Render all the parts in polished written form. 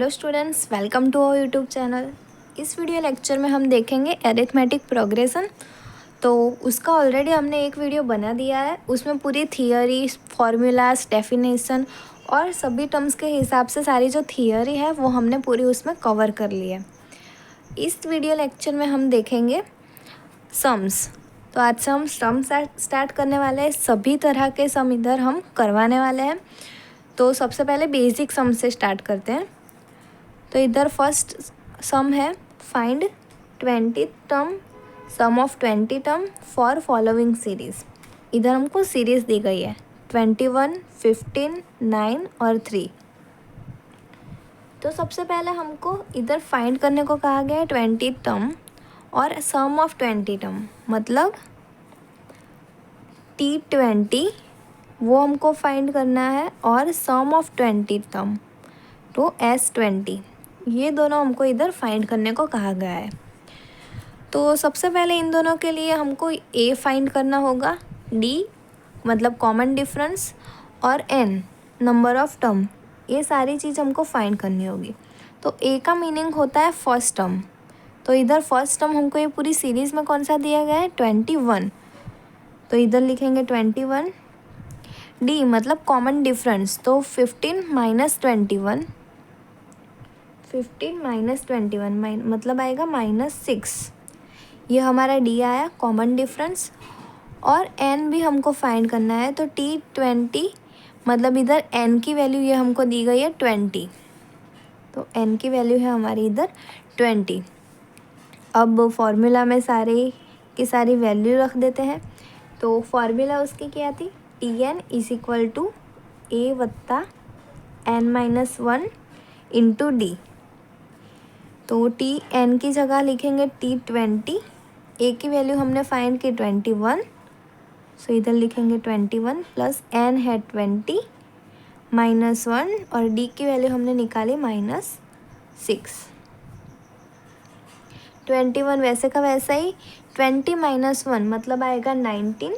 Hello students, welcome to our YouTube channel. इस video lecture में हम देखेंगे अरिथमेटिक प्रोग्रेशन। तो उसका ऑलरेडी हमने एक वीडियो बना दिया है, उसमें पूरी थियरी, फॉर्मूलाज, डेफिनेशन और सभी टर्म्स के हिसाब से सारी जो थियरी है वो हमने पूरी उसमें कवर कर ली है। इस वीडियो लेक्चर में हम देखेंगे सम्स। तो आज से हम सम स्टार्ट करने वाले हैं। सभी तरह के सम इधर हम करवाने वाले हैं। तो सबसे पहले बेसिक सम से स्टार्ट करते हैं। तो इधर फर्स्ट सम है, find 20 term sum of 20 term for following series. इधर हमको सीरीज़ दी गई है 21, 15, 9 और 3। तो सबसे पहले हमको इधर फाइंड करने को कहा गया है 20 टर्म और सम ऑफ 20 टर्म, मतलब T20 वो हमको फाइंड करना है और सम ऑफ 20 टर्म तो S20, ये दोनों हमको इधर फाइंड करने को कहा गया है। तो सबसे पहले इन दोनों के लिए हमको A फाइंड करना होगा, D मतलब कॉमन डिफरेंस और N नंबर ऑफ टर्म, ये सारी चीज़ हमको फाइंड करनी होगी। तो A का मीनिंग होता है फर्स्ट टर्म। तो इधर फर्स्ट टर्म हमको ये पूरी सीरीज़ में कौन सा दिया गया है 21, तो इधर लिखेंगे 21। D मतलब कॉमन डिफरेंस, तो 15 माइनस 21, 15 माइनस 21 मतलब आएगा -6। ये हमारा D आया कॉमन डिफरेंस। और N भी हमको फाइंड करना है, तो T20 मतलब इधर N की वैल्यू ये हमको दी गई है 20, तो N की वैल्यू है हमारी इधर 20। अब फॉर्मूला में सारी की सारी वैल्यू रख देते हैं। तो फॉर्मूला उसकी क्या थी, Tn is equal to A वत्ता N-1 इंटू D। तो Tn की जगह लिखेंगे T20, A की वैल्यू हमने फाइंड की 21, सो इधर लिखेंगे 21 प्लस N है 20 -1 और D की वैल्यू हमने निकाली -6। 21 वैसे का वैसा ही, 20 -1 मतलब आएगा 19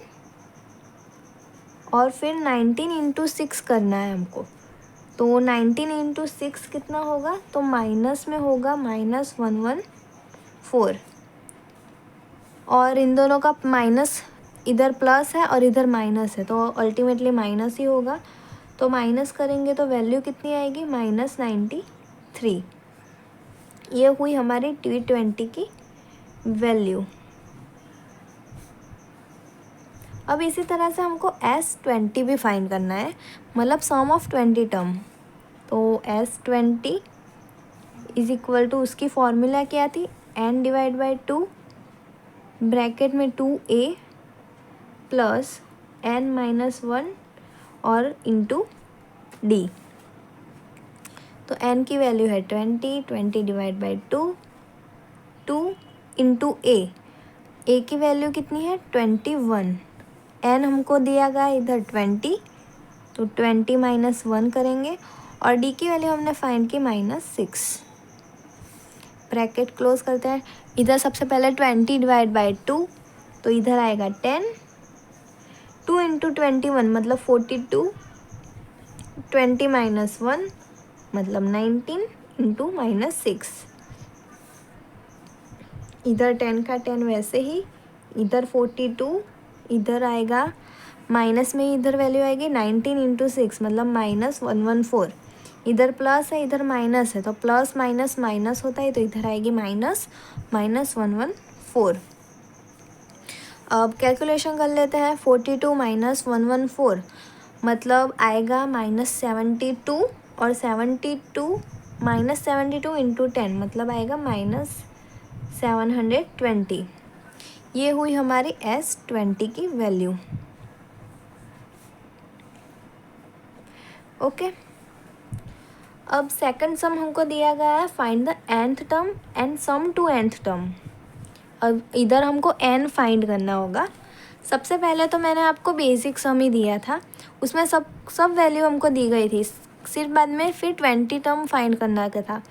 और फिर 19 इंटू 6 करना है हमको। तो 19 इंटू 6 कितना होगा, तो माइनस में होगा -114 और इन दोनों का माइनस, इधर प्लस है और इधर माइनस है, तो अल्टीमेटली माइनस ही होगा। तो माइनस करेंगे तो वैल्यू कितनी आएगी -93। ये हुई हमारी T20 की वैल्यू। अब इसी तरह से हमको S20 भी फाइंड करना है, मतलब सम ऑफ 20 टर्म। तो S20 इज इक्वल टू, उसकी फॉर्मूला क्या थी, N डिवाइड बाई 2 ब्रैकेट में 2A प्लस N-1 और इंटू D। तो N की वैल्यू है 20 डिवाइड बाई 2 इंटू A की वैल्यू कितनी है 21, N हमको दिया गया इधर 20, तो 20 -1 करेंगे और D की वैल्यू हमने फाइंड की -6। ब्रैकेट क्लोज करते हैं। इधर सबसे पहले 20 डिवाइड बाई 2, तो इधर आएगा 10, 2 इंटू 21 मतलब 42, 20 -1 मतलब 19 इंटू -6। इधर 10 का 10 वैसे ही, इधर 42, इधर आएगा माइनस में, इधर वैल्यू आएगी 19 इंटू 6 मतलब -114। इधर प्लस है इधर माइनस है, तो प्लस माइनस माइनस होता है, तो इधर आएगी -114। अब कैलकुलेशन कर लेते हैं। 42 माइनस 114 मतलब आएगा -72 और 72 -72 इंटू 10 मतलब आएगा -720। ये हुई हमारी S20 की वैल्यू। ओके। अब सेकंड सम हमको दिया गया है, find the nth term and sum to nth term. अब इधर हमको n फाइंड करना होगा। सबसे पहले तो मैंने आपको बेसिक सम ही दिया था, उसमें सब वैल्यू हमको दी गई थी, सिर्फ बाद में फिर 20 टर्म फाइंड करना था।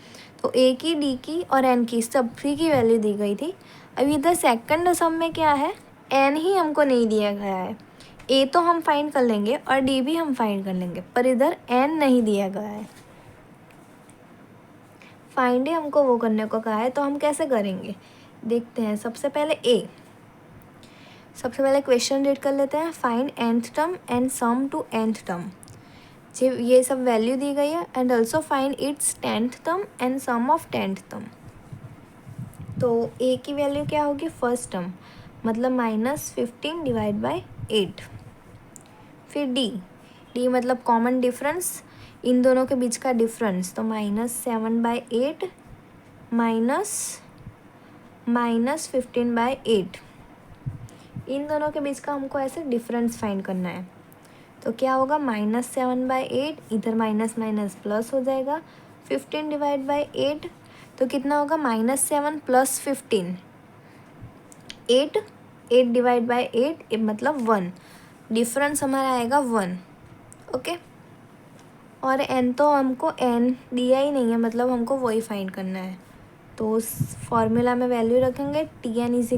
तो A की, D की और N की सभी की वैल्यू दी गई थी। अब इधर सेकंड सम में क्या है, N ही हमको नहीं दिया गया है। A तो हम फाइंड कर लेंगे और D भी हम फाइंड कर लेंगे, पर इधर N नहीं दिया गया है। फाइंड ए हमको वो करने को कहा है, तो हम कैसे करेंगे देखते हैं। सबसे पहले क्वेश्चन रीड कर लेते हैं। Find nth term and sum to nth term. ये सब वैल्यू दी गई है। And also find its 10th term and sum of 10th term. तो ए की वैल्यू क्या होगी, फर्स्ट टर्म मतलब -15 डिवाइड बाई 8। फिर डी मतलब कॉमन डिफरेंस, इन दोनों के बीच का डिफरेंस, तो -7/8 -15/8, इन दोनों के बीच का हमको ऐसे डिफरेंस फाइंड करना है। तो क्या होगा, -7/8, इधर माइनस माइनस प्लस हो जाएगा, 15 डिवाइड बाई 8, तो कितना होगा, -7 + 15, 8 डिवाइड बाई 8 मतलब 1, डिफरेंस हमारा आएगा 1। ओके, और n तो हमको n दिया ही नहीं है, मतलब हमको वही फाइंड करना है। तो उस फॉर्मूला में वैल्यू रखेंगे Tn =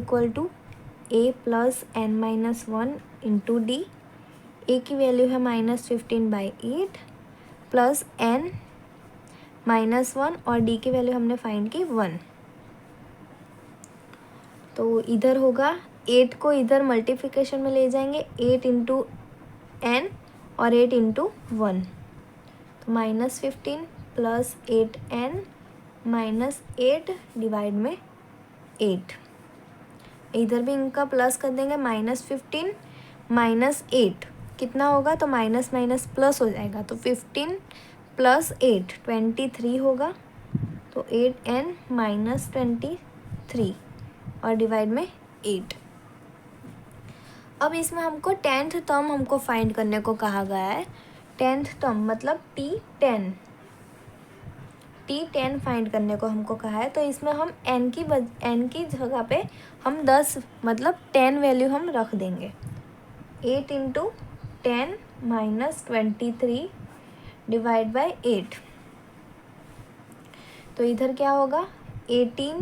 a + n-1 into D. ए की वैल्यू है -15/8 प्लस n-1, और डी की वैल्यू हमने फाइंड की 1। तो इधर होगा 8 को इधर मल्टीप्लिकेशन में ले जाएंगे, 8 इंटू n और 8 इंटू 1, तो -15 + 8n -8 डिवाइड में 8। इधर भी इनका प्लस कर देंगे, -15 -8 कितना होगा, तो माइनस माइनस प्लस हो जाएगा, तो 15 + 8 23 होगा, तो 8n -23 और डिवाइड में 8। अब इसमें हमको 10th टर्म हमको फाइंड करने को कहा गया है। 10th टर्म मतलब T10 फाइंड करने को हमको कहा है। तो इसमें हम n की जगह पे हम 10 मतलब 10 वैल्यू हम रख देंगे। 8 × 10 -23 डिवाइड बाई 8, तो इधर क्या होगा, 80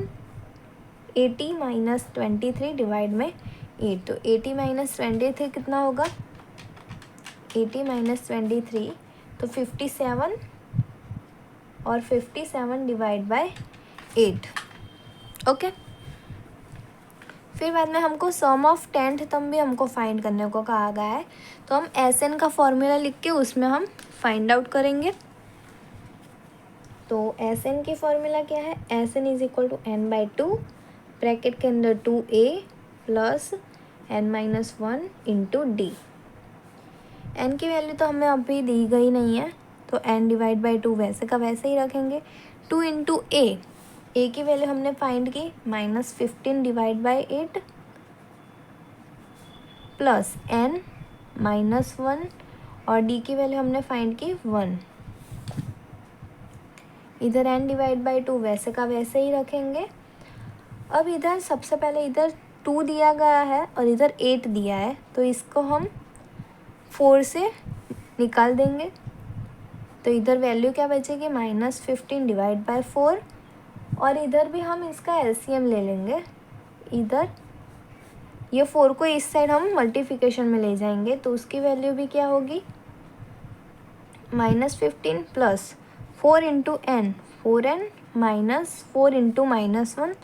-23 डिवाइड में 8, तो 80 -23 कितना होगा, 80 -23 तो 57, और 57 डिवाइड बाय 8। ओके, फिर बाद में हमको सम ऑफ 10th टर्म भी हमको फाइंड करने को कहा गया है। तो हम SN का फॉर्मूला लिख के उसमें हम फाइंड आउट करेंगे। तो SN की फॉर्मूला क्या है, SN = n/2, ब्रैकेट के अंदर 2a + n-1 into D. n की वैल्यू तो हमें अभी दी गई नहीं है, तो n डिवाइड बाई 2 वैसे का वैसे ही रखेंगे। 2 × a की वैल्यू हमने फाइंड की -15 डिवाइड बाई 8 प्लस n-1, और d की वैल्यू हमने फाइंड की 1। इधर n डिवाइड बाई 2 वैसे का वैसे ही रखेंगे। अब इधर सबसे पहले इधर 2 दिया गया है और इधर 8 दिया है, तो इसको हम 4 से निकाल देंगे। तो इधर वैल्यू क्या बचेगी, -15 डिवाइड बाई 4, और इधर भी हम इसका LCM ले लेंगे। इधर ये 4 को इस साइड हम मल्टीप्लिकेशन में ले जाएंगे, तो उसकी वैल्यू भी क्या होगी, -15 + 4 × n 4n -4 × -1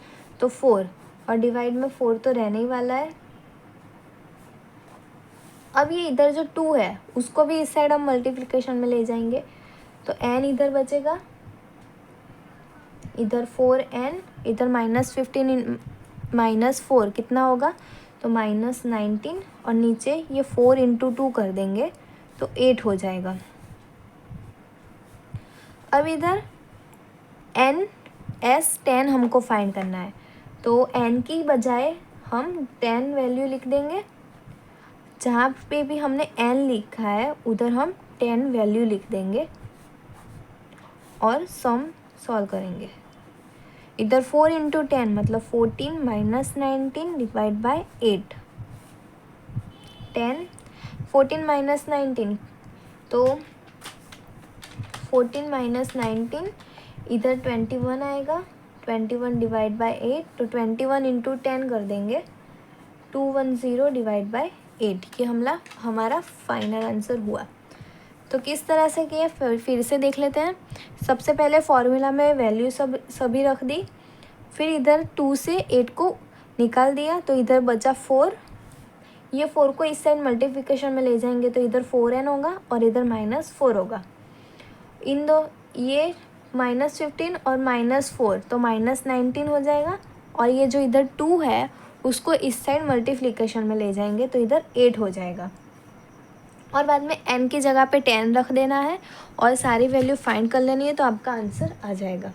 तो 4, और डिवाइड में 4 तो रहने ही वाला है। अब ये इधर जो 2 है उसको भी इस साइड हम मल्टीप्लिकेशन में ले जाएंगे, तो n इधर बचेगा, इधर 4n, इधर -15 -4 कितना होगा, तो -19, और नीचे ये 4 × 2 कर देंगे तो 8 हो जाएगा। अब इधर S10 हमको फाइंड करना है, तो n की बजाय हम 10 वैल्यू लिख देंगे। जहाँ पे भी हमने n लिखा है उधर हम 10 वैल्यू लिख देंगे और सम सॉल्व करेंगे। इधर 4 × 10 मतलब 14 -19 डिवाइड बाय 8, 10 14 -19 तो 14 -19 इधर 21 आएगा, 21 डिवाइड बाय 8, तो 21 × 10 कर देंगे, 210 डिवाइड बाय 8। ये हमारा फाइनल आंसर हुआ। तो किस तरह से किए फिर से देख लेते हैं। सबसे पहले फॉर्मूला में वैल्यू सभी रख दी, फिर इधर 2 से 8 को निकाल दिया तो इधर बचा 4। ये 4 को इस साइड मल्टीप्लिकेशन में ले जाएंगे तो इधर 4n होगा और इधर -4 होगा। इन दो ये -15 और -4 तो -19 हो जाएगा। और ये जो इधर 2 है उसको इस साइड मल्टीप्लिकेशन में ले जाएंगे तो इधर 8 हो जाएगा। और बाद में n की जगह पे 10 रख देना है और सारी वैल्यू फाइंड कर लेनी है तो आपका आंसर आ जाएगा।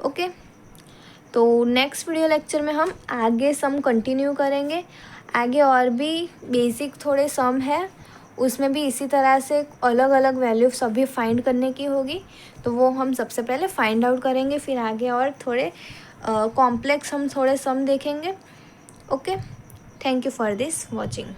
ओके, तो नेक्स्ट वीडियो लेक्चर में हम आगे सम कंटिन्यू करेंगे। आगे और भी बेसिक थोड़े सम है, उसमें भी इसी तरह से अलग अलग वैल्यू सभी फाइंड करने की होगी, तो वो हम सबसे पहले फाइंड आउट करेंगे, फिर आगे और थोड़े कॉम्प्लेक्स हम थोड़े सम देखेंगे। Okay, thank you for this watching.